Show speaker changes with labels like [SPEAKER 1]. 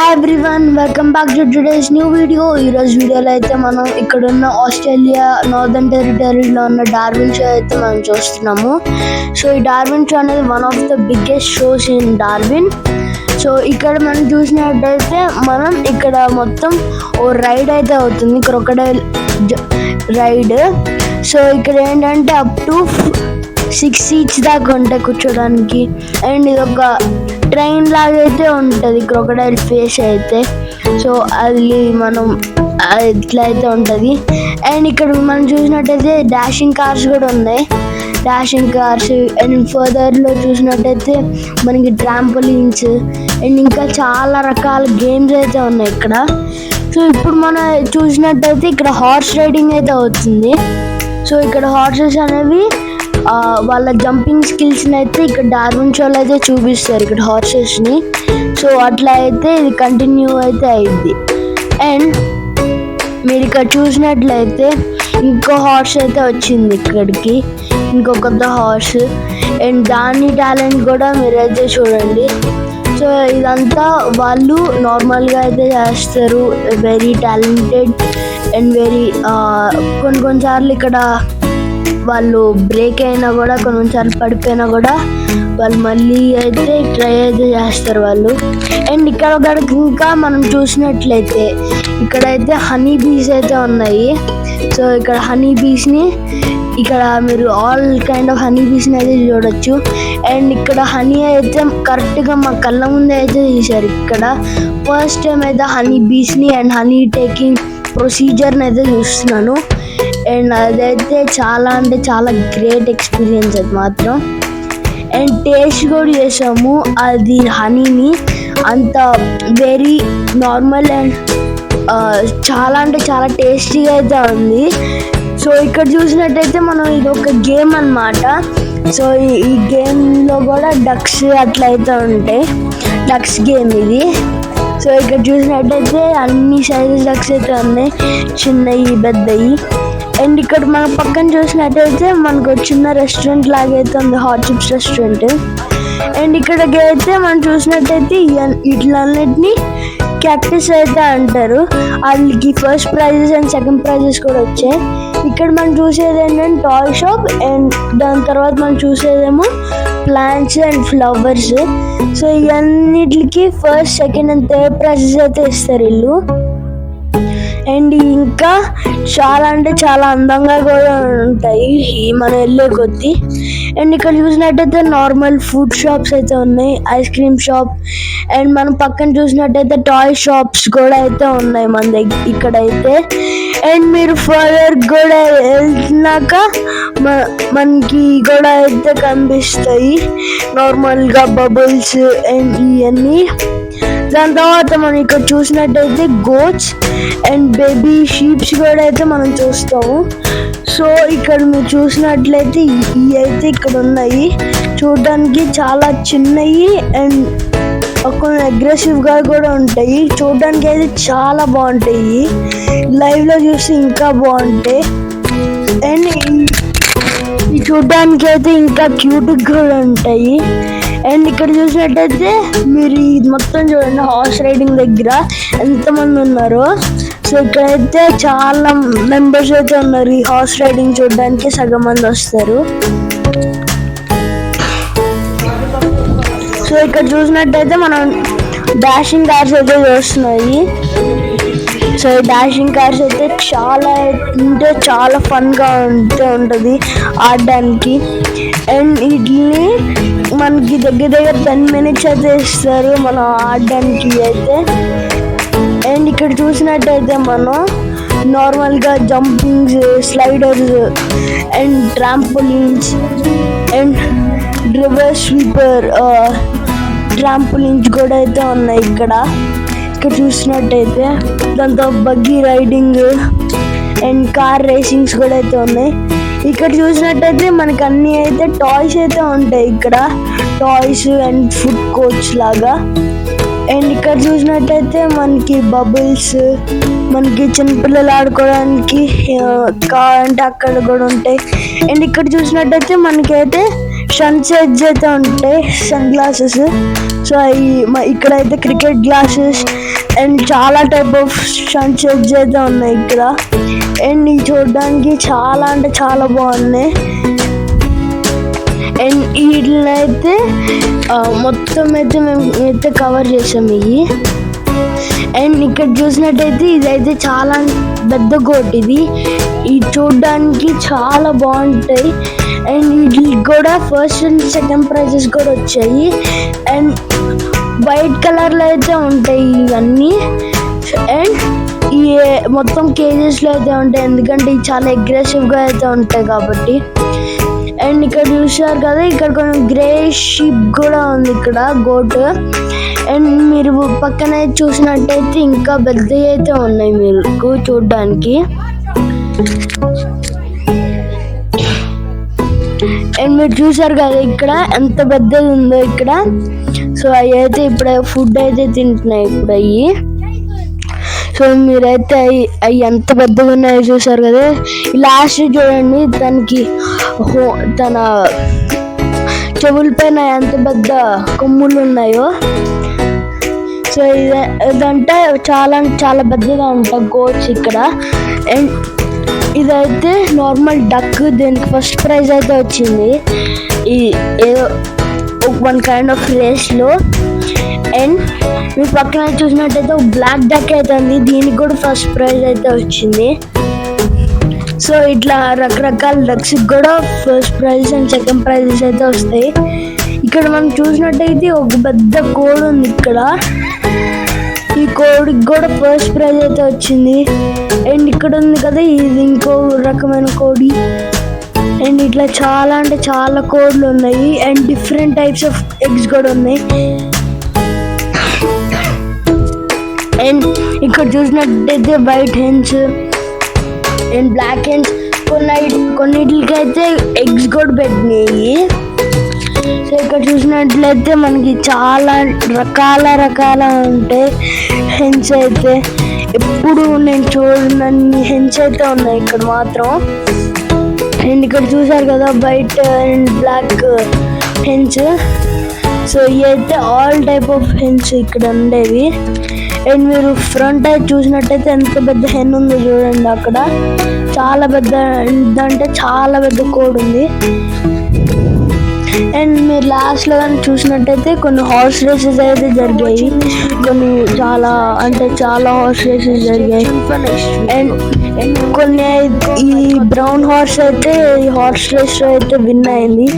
[SPEAKER 1] Hi everyone, welcome back to today's new video. ఈరోజు వీడియోలో అయితే మనం ఇక్కడ ఉన్న ఆస్ట్రేలియా నార్దర్న్ టెరిటరీలో ఉన్న డార్విన్ షో అయితే మనం చూస్తున్నాము. సో ఈ డార్విన్ షో అనేది one of the biggest shows in Darwin. So ఇక్కడ మనం చూసినట్టయితే మనం ఇక్కడ మొత్తం ఓ రైడ్ అయితే అవుతుంది, క్రొకడైల్ రైడ్. సో ఇక్కడ ఏంటంటే అప్ టు 6 seats దాకా ఉంటాయి కూర్చోడానికి. అండ్ ఇది ఒక ట్రైన్ లాగా అయితే ఉంటుంది, క్రొకడైల్ ఫేస్ అయితే. సో అది మనం ఇట్లా అయితే ఉంటుంది. అండ్ ఇక్కడ మనం చూసినట్టయితే డాషింగ్ కార్స్ కూడా ఉన్నాయి, డాషింగ్ కార్స్. అండ్ ఫర్దర్లో చూసినట్టయితే మనకి ట్రాంపోలిన్స్ అండ్ ఇంకా చాలా రకాల గేమ్స్ అయితే ఉన్నాయి ఇక్కడ. సో ఇప్పుడు మనం చూసినట్టయితే ఇక్కడ హార్స్ రైడింగ్ అయితే అవుతుంది. సో ఇక్కడ హార్సెస్ అనేవి వాళ్ళ జంపింగ్ స్కిల్స్ని అయితే ఇక్కడ డార్విన్ షోలో అయితే చూపిస్తారు, ఇక్కడ హార్సెస్ని. సో అట్లా అయితే ఇది కంటిన్యూ అయితే అయింది. అండ్ మీరు ఇక్కడ చూసినట్లయితే ఇంకో హార్స్ అయితే వచ్చింది ఇక్కడికి, ఇంకో కొత్త హార్స్. అండ్ దాని టాలెంట్ కూడా మీరైతే చూడండి. సో ఇదంతా వాళ్ళు నార్మల్గా అయితే చేస్తారు, వెరీ టాలెంటెడ్ అండ్ వెరీ కొన్నిసార్లు ఇక్కడ వాళ్ళు బ్రేక్ అయినా కూడా, కొన్నిసార్లు పడిపోయినా కూడా వాళ్ళు మళ్ళీ అయితే ట్రై అయితే చేస్తారు వాళ్ళు. అండ్ ఇక్కడ ఇంకా మనం చూసినట్లయితే ఇక్కడైతే హనీ బీస్ అయితే ఉన్నాయి. సో ఇక్కడ హనీ బీస్ని ఇక్కడ మీరు ఆల్ కైండ్ ఆఫ్ హనీ బీస్ని అయితే చూడొచ్చు. అండ్ ఇక్కడ హనీ అయితే కరెక్ట్గా మా కళ్ళ ముందే అయితే తీశారు. ఇక్కడ ఫస్ట్ టైం అయితే హనీ బీస్ని అండ్ హనీ టేకింగ్ ప్రొసీజర్ని అయితే చూస్తున్నాను. అండ్ అదైతే చాలా అంటే చాలా గ్రేట్ ఎక్స్పీరియన్స్ అది మాత్రం. అండ్ టేస్ట్ కూడా చేసాము అది హనీని, అంత వెరీ నార్మల్ అండ్ చాలా అంటే చాలా టేస్టీగా అయితే ఉంది. సో ఇక్కడ చూసినట్టయితే మనం ఇది ఒక గేమ్ అన్నమాట. సో ఈ గేమ్లో కూడా డక్స్ అట్లా అయితే ఉంటాయి, డక్స్ గేమ్ ఇది. సో ఇక్కడ చూసినట్టయితే అన్ని సైజెస్ డక్స్ అయితే ఉన్నాయి, చిన్నవి పెద్దవి. అండ్ ఇక్కడ మన పక్కన చూసినట్టయితే మనకు ఒక చిన్న రెస్టారెంట్ లాగైతే ఉంది, హాట్ చిప్స్ రెస్టారెంట్. అండ్ ఇక్కడికి అయితే మనం చూసినట్టయితే వీటిలన్నిటిని క్యాక్టస్ అయితే అంటారు. వాళ్ళకి first prices and second prizes కూడా వచ్చాయి. ఇక్కడ మనం చూసేది ఏంటంటే టాయ్ షాప్. అండ్ దాని తర్వాత మనం చూసేదేమో ప్లాంట్స్ అండ్ ఫ్లవర్స్. సో ఇవన్నిటికి first second and third prizes అయితే ఇస్తారు వీళ్ళు. అండ్ ఇంకా చాలా అంటే చాలా అందంగా కూడా ఉంటాయి మనం వెళ్ళే కొద్దీ. అండ్ ఇక్కడ చూసినట్టయితే నార్మల్ ఫుడ్ షాప్స్ అయితే ఉన్నాయి, ఐస్ క్రీమ్ షాప్. అండ్ మనం పక్కన చూసినట్టయితే టాయ్ షాప్స్ కూడా అయితే ఉన్నాయి మన దగ్గర ఇక్కడైతే. అండ్ మీరు ఫర్దర్ కూడా వెళ్తున్నాక మనకి కూడా అయితే కనిపిస్తాయి నార్మల్గా బబుల్స్ అండ్ ఇవన్నీ. దాని తర్వాత మనం ఇక్కడ చూసినట్టయితే గోట్స్ అండ్ బేబీ షీప్స్ కూడా అయితే మనం చూస్తాము. సో ఇక్కడ మీరు చూసినట్లయితే ఇవి అయితే ఇక్కడ ఉన్నాయి, చూడడానికి చాలా చిన్నవి అండ్ కొన్ని అగ్రెసివ్గా కూడా ఉంటాయి. చూడడానికి అయితే చాలా బాగుంటాయి, లైవ్లో చూసి ఇంకా బాగుంటాయి. అండ్ ఈ చూడడానికి అయితే ఇంకా క్యూట్గా కూడా ఉంటాయి. అండ్ ఇక్కడ చూసినట్టయితే మీరు ఇది మొత్తం చూడండి, హార్స్ రైడింగ్ దగ్గర ఎంతమంది ఉన్నారో. సో ఇక్కడైతే చాలా మెంబర్స్ అయితే ఉన్నారు, ఈ హార్స్ రైడింగ్ చూడడానికి సగం మంది వస్తారు. సో ఇక్కడ చూసినట్టయితే మనం డాషింగ్ కార్స్ అయితే చూస్తున్నాయి. సో ఈ డాషింగ్ కార్స్ అయితే చాలా అంటే చాలా ఫన్గా ఉంటుంది ఆడడానికి. అండ్ వీటిని మనకి దగ్గర 10 minutes అయితే ఇస్తారు మనం ఆడడానికి అయితే. అండ్ ఇక్కడ చూసినట్టయితే మనం నార్మల్గా jumpings, sliders and trampolines and river sweeper trampolines కూడా అయితే ఉన్నాయి ఇక్కడ చూసినట్టయితే. దాంతో buggy riding and car racings కూడా అయితే ఉన్నాయి. ఇక్కడ చూసినట్టయితే మనకి అన్నీ అయితే టాయ్స్ అయితే ఉంటాయి ఇక్కడ, టాయ్స్ అండ్ ఫుడ్ కోర్ట్స్ లాగా. అండ్ ఇక్కడ చూసినట్టయితే మనకి బబుల్స్, మనకి చిన్నపిల్లలు ఆడుకోవడానికి కావాలంటే అక్కడ కూడా ఉంటాయి. అండ్ ఇక్కడ చూసినట్టయితే మనకైతే సన్ సెట్స్ అయితే ఉంటాయి, సన్ గ్లాసెస్. సో అవి ఇక్కడైతే క్రికెట్ గ్లాసెస్ అండ్ చాలా టైప్ ఆఫ్ సన్ సెట్స్ అయితే ఉన్నాయి ఇక్కడ. అండ్ ఇవి చూడడానికి చాలా అంటే చాలా బాగున్నాయి. అండ్ వీటిని అయితే మొత్తం అయితే మేము అయితే కవర్ చేసాం ఇవి. అండ్ ఇక్కడ చూసినట్టయితే ఇదైతే చాలా పెద్ద గోట్. ఇది చూడడానికి చాలా బాగుంటాయి. అండ్ వీటికి కూడా ఫస్ట్ అండ్ సెకండ్ ప్రైజెస్ కూడా వచ్చాయి. అండ్ వైట్ కలర్లో అయితే ఉంటాయి ఇవన్నీ. అండ్ ఈ మొత్తం కేజెస్లో అయితే ఉంటాయి, ఎందుకంటే ఇవి చాలా అగ్రెసివ్గా అయితే ఉంటాయి కాబట్టి. అండ్ ఇక్కడ చూసారు కదా, ఇక్కడ కొంచెం గ్రే షీప్ కూడా ఉంది ఇక్కడ గోట్. అండ్ మీరు పక్కన చూసినట్టయితే ఇంకా పెద్దవి అయితే ఉన్నాయి మీకు చూడడానికి. అండ్ మీరు చూసారు కదా ఇక్కడ ఎంత పెద్దది ఉందో ఇక్కడ. సో అవి అయితే ఇప్పుడు ఫుడ్ అయితే తింటున్నాయి ఇప్పుడు అవి. సో మీరైతే అవి ఎంత పెద్దగా ఉన్నాయో చూసారు కదా. లాస్ట్ చూడండి, తన చెవుల పైన ఎంత పెద్ద కొమ్ములు ఉన్నాయో. సో ఇదంటే చాలా చాలా పెద్దగా ఉంటాయి గోట్స్ ఇక్కడ. అండ్ ఇదైతే నార్మల్ డక్, దీనికి ఫస్ట్ ప్రైజ్ అయితే వచ్చింది ఈ ఏదో వన్ కైండ్ ఆఫ్ రేస్లో. అండ్ మీ పక్కన చూసినట్టయితే ఒక బ్లాక్ డక్ అయితే ఉంది, దీనికి కూడా ఫస్ట్ ప్రైజ్ అయితే వచ్చింది. సో ఇట్లా రకరకాల డక్స్కి కూడా first prize and second prizes అయితే వస్తాయి. ఇక్కడ మనం చూసినట్టయితే ఒక పెద్ద కోడి ఉంది ఇక్కడ. ఈ కోడికి కూడా ఫస్ట్ ప్రైజ్ అయితే వచ్చింది. అండ్ ఇక్కడ ఉంది కదా, ఇది ఇంకో రకమైన కోడి. అండ్ ఇట్లా చాలా అంటే చాలా కోడ్లు ఉన్నాయి. And different types of eggs కూడా ఉన్నాయి. అండ్ ఇక్కడ చూసినట్టయితే white hens and black hens, కొన్నిటికైతే ఎగ్స్ కూడా పెట్టినాయి. సో ఇక్కడ చూసినట్లయితే మనకి చాలా రకాల ఉంటాయి హెన్స్ అయితే. ఎప్పుడు నేను చూడనన్ని హెన్స్ అయితే ఉన్నాయి ఇక్కడ మాత్రం. అండ్ ఇక్కడ చూసారు కదా white and black hens. So ఇవి అయితే ఆల్ టైప్ ఆఫ్ హెన్స్ ఇక్కడ ఉండేవి. అండ్ మీరు ఫ్రంట్ అయితే చూసినట్టయితే ఎంత పెద్ద హెన్ ఉందో చూడండి అక్కడ. చాలా పెద్ద అంటే చాలా పెద్ద కోడ్ ఉంది. అండ్ మీరు లాస్ట్లో కానీ చూసినట్టయితే కొన్ని హార్స్ రేసెస్ అయితే జరిగాయి, కొన్ని చాలా హార్స్ రేసెస్ జరిగాయి. అండ్ కొన్ని ఈ బ్రౌన్ హార్స్ అయితే ఈ హార్స్ రేస్ అయితే విన్ అయింది.